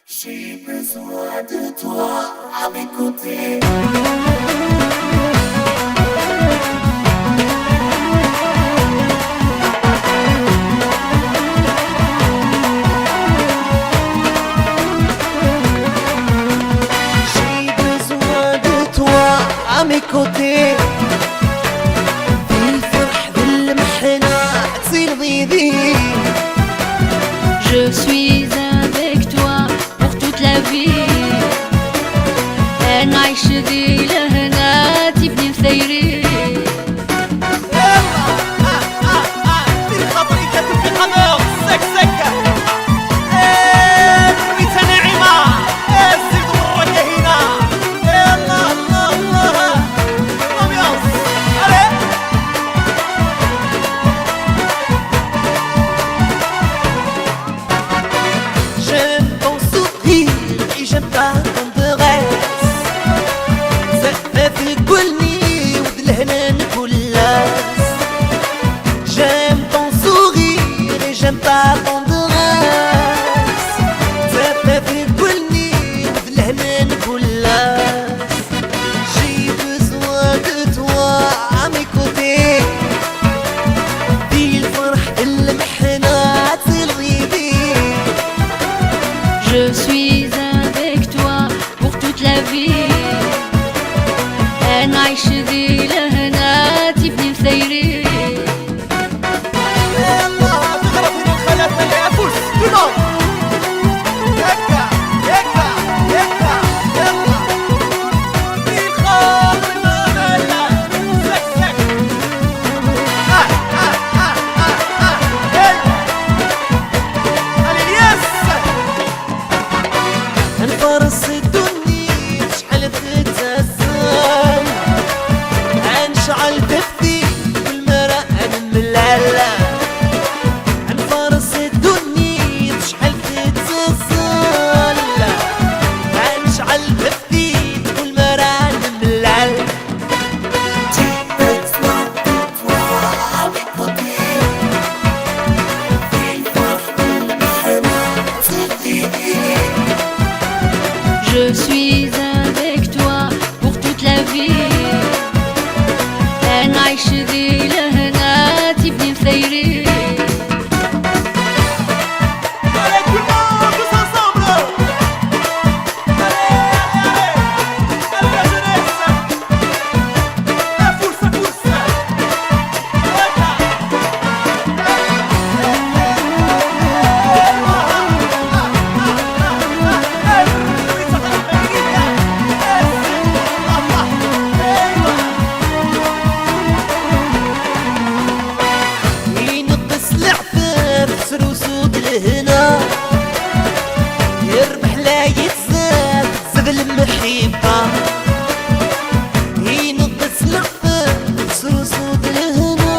J'ai besoin de toi à mes côtés. J'ai besoin de toi à mes côtés. بالفرح بالمحنة تصير ضيدي. Je suis avec toi pour toute la vie. نعيش دي لهنا تبني مثيري. J'aime ton sourire et j'aime ta tendresse. Ça fait تقولني ودلهنا نقولاس. J'aime ton sourire et j'aime ta tendresse. Ça fait تقولني ودلهنا نقولاس. J'ai besoin de toi à mes côtés. بالفرح المحنة تلغيبي. Je suis avec toi pour toute la vie. نعيش دي لهنا تبني مثيري. نفرس الدنيا شحال تتسال. نشعل تفدي والمرأة نملالا. نفرس الدنيا شحال تتسال. نشعل تفدي والمرأة نملالا. J'ai besoin de toi à mes côtés. Je suis avec toi pour toute la vie. نعيش دي لهنا تبني مثيري. ينقص العفاف سروسود لهنا. يربح لا يتزاد زغل المحبة. ينقص العفاف سروسود لهنا.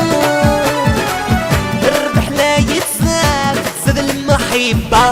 يربح لا يتزاد زغل المحبة.